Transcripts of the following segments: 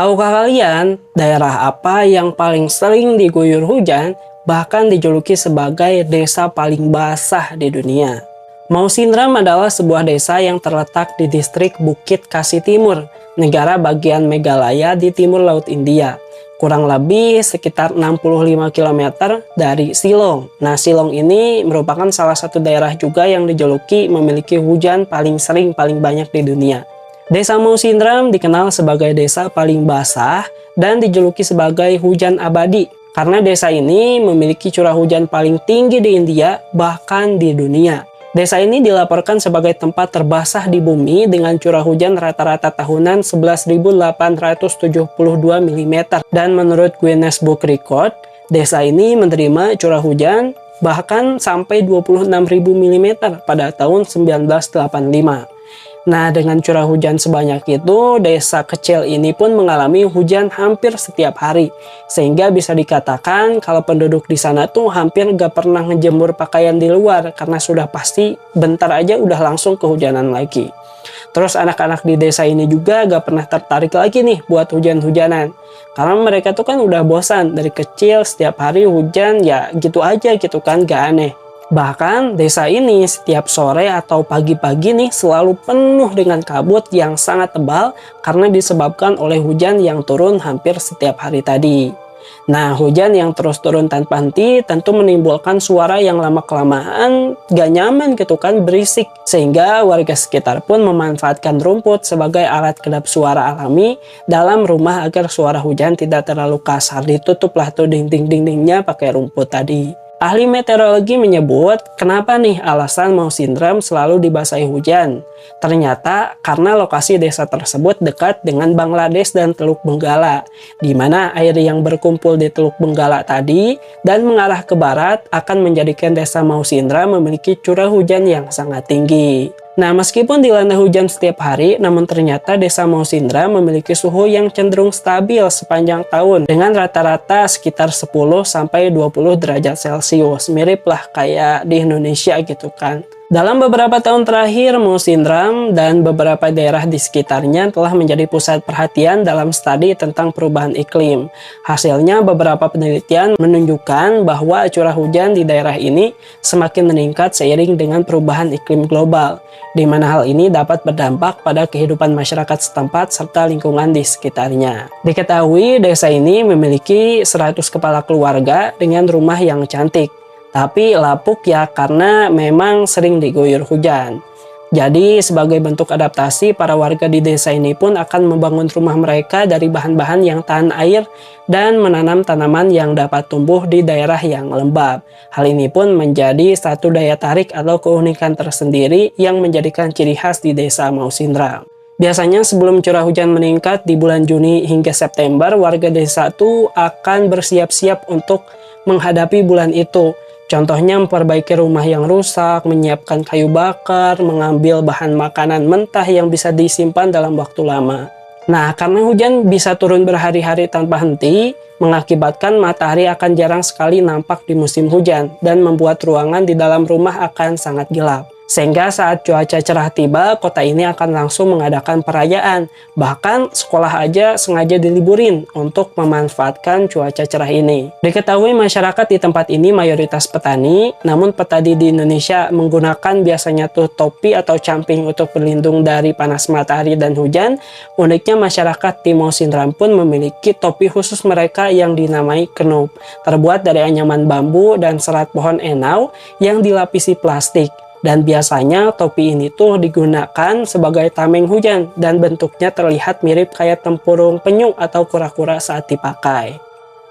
Tahukah kalian daerah apa yang paling sering diguyur hujan, bahkan dijuluki sebagai desa paling basah di dunia? Mau Sindram adalah sebuah desa yang terletak di distrik Bukit Kasih Timur, negara bagian Meghalaya di timur Laut India. Kurang lebih sekitar 65 km dari Shillong. Nah, Shillong ini merupakan salah satu daerah juga yang dijuluki memiliki hujan paling sering paling banyak di dunia. Desa Mau Sindram dikenal sebagai desa paling basah dan dijuluki sebagai hujan abadi karena desa ini memiliki curah hujan paling tinggi di India bahkan di dunia. Desa ini dilaporkan sebagai tempat terbasah di bumi dengan curah hujan rata-rata tahunan 11.872 mm dan menurut Guinness Book Record, desa ini menerima curah hujan bahkan sampai 26.000 mm pada tahun 1985. Nah, dengan curah hujan sebanyak itu, desa kecil ini pun mengalami hujan hampir setiap hari. Sehingga bisa dikatakan kalau penduduk di sana tuh hampir gak pernah ngejemur pakaian di luar karena sudah pasti bentar aja udah langsung kehujanan lagi. Terus anak-anak di desa ini juga gak pernah tertarik lagi nih buat hujan-hujanan. Karena mereka tuh kan udah bosan dari kecil setiap hari hujan ya gitu aja gitu kan, gak aneh. Bahkan desa ini setiap sore atau pagi-pagi nih selalu penuh dengan kabut yang sangat tebal karena disebabkan oleh hujan yang turun hampir setiap hari tadi. Nah, hujan yang terus turun tanpa henti tentu menimbulkan suara yang lama-kelamaan gak nyaman gitu kan, berisik. Sehingga warga sekitar pun memanfaatkan rumput sebagai alat kedap suara alami dalam rumah agar suara hujan tidak terlalu kasar. Ditutuplah tuh dinding-dindingnya pakai rumput tadi. Ahli meteorologi menyebut kenapa nih alasan Mau Sindram selalu dibasahi hujan. Ternyata karena lokasi desa tersebut dekat dengan Bangladesh dan Teluk Benggala, di mana air yang berkumpul di Teluk Benggala tadi dan mengarah ke barat akan menjadikan desa Mau Sindram memiliki curah hujan yang sangat tinggi. Nah, meskipun dilanda hujan setiap hari, namun ternyata desa Mau Sindram memiliki suhu yang cenderung stabil sepanjang tahun dengan rata-rata sekitar 10-20 derajat Celcius. Mirip lah kayak di Indonesia gitu kan. Dalam beberapa tahun terakhir, Mau Sindram dan beberapa daerah di sekitarnya telah menjadi pusat perhatian dalam studi tentang perubahan iklim. Hasilnya, beberapa penelitian menunjukkan bahwa curah hujan di daerah ini semakin meningkat seiring dengan perubahan iklim global, di mana hal ini dapat berdampak pada kehidupan masyarakat setempat serta lingkungan di sekitarnya. Diketahui, desa ini memiliki 100 kepala keluarga dengan rumah yang cantik. Tapi lapuk ya karena memang sering diguyur hujan. Jadi sebagai bentuk adaptasi, para warga di desa ini pun akan membangun rumah mereka dari bahan-bahan yang tahan air dan menanam tanaman yang dapat tumbuh di daerah yang lembab. Hal ini pun menjadi satu daya tarik atau keunikan tersendiri yang menjadikan ciri khas di desa Mau Sindram. Biasanya sebelum curah hujan meningkat di bulan Juni hingga September, warga desa itu akan bersiap-siap untuk menghadapi bulan itu. Contohnya memperbaiki rumah yang rusak, menyiapkan kayu bakar, mengambil bahan makanan mentah yang bisa disimpan dalam waktu lama. Nah, karena hujan bisa turun berhari-hari tanpa henti, mengakibatkan matahari akan jarang sekali nampak di musim hujan dan membuat ruangan di dalam rumah akan sangat gelap. Sehingga saat cuaca cerah tiba, kota ini akan langsung mengadakan perayaan. Bahkan sekolah aja sengaja diliburin untuk memanfaatkan cuaca cerah ini. Diketahui masyarakat di tempat ini mayoritas petani, namun petani di Indonesia menggunakan biasanya tuh topi atau camping untuk berlindung dari panas matahari dan hujan. Uniknya masyarakat di Mau Sindram pun memiliki topi khusus mereka yang dinamai kenup, terbuat dari anyaman bambu dan serat pohon enau yang dilapisi plastik. Dan biasanya topi ini tuh digunakan sebagai tameng hujan dan bentuknya terlihat mirip kayak tempurung penyu atau kura-kura saat dipakai.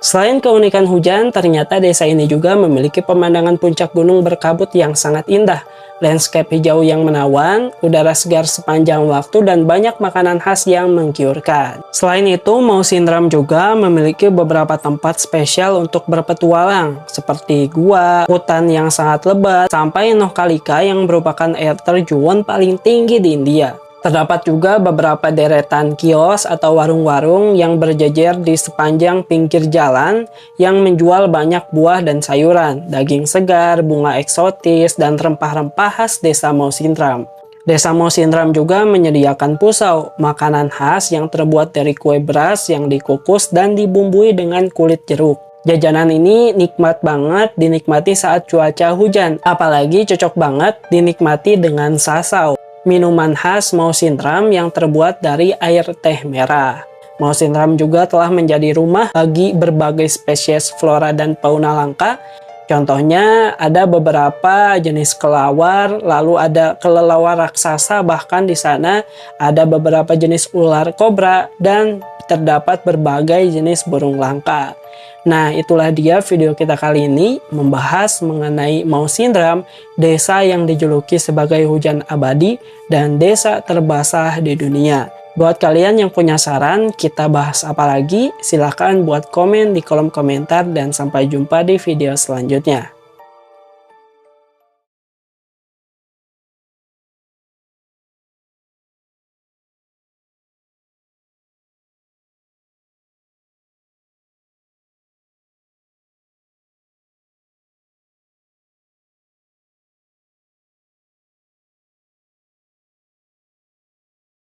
Selain keunikan hujan, ternyata desa ini juga memiliki pemandangan puncak gunung berkabut yang sangat indah, landscape hijau yang menawan, udara segar sepanjang waktu, dan banyak makanan khas yang menggiurkan. Selain itu, Mau Sindram juga memiliki beberapa tempat spesial untuk berpetualang, seperti gua, hutan yang sangat lebat, sampai Noh Kalika yang merupakan air terjun paling tinggi di India. Terdapat juga beberapa deretan kios atau warung-warung yang berjejer di sepanjang pinggir jalan yang menjual banyak buah dan sayuran, daging segar, bunga eksotis, dan rempah-rempah khas desa Mau Sindram. Desa Mausindram juga menyediakan pusau, makanan khas yang terbuat dari kue beras yang dikukus dan dibumbui dengan kulit jeruk. Jajanan ini nikmat banget dinikmati saat cuaca hujan, apalagi cocok banget dinikmati dengan sasau, minuman khas Mausindram yang terbuat dari air teh merah. Mausindram juga telah menjadi rumah bagi berbagai spesies flora dan fauna langka. Contohnya ada beberapa jenis kelawar, lalu ada kelelawar raksasa, bahkan di sana ada beberapa jenis ular kobra dan terdapat berbagai jenis burung langka. Nah, itulah dia video kita kali ini membahas mengenai Mausindram, desa yang dijuluki sebagai hujan abadi dan desa terbasah di dunia. Buat kalian yang punya saran, kita bahas apa lagi? Silahkan buat komen di kolom komentar dan sampai jumpa di video selanjutnya.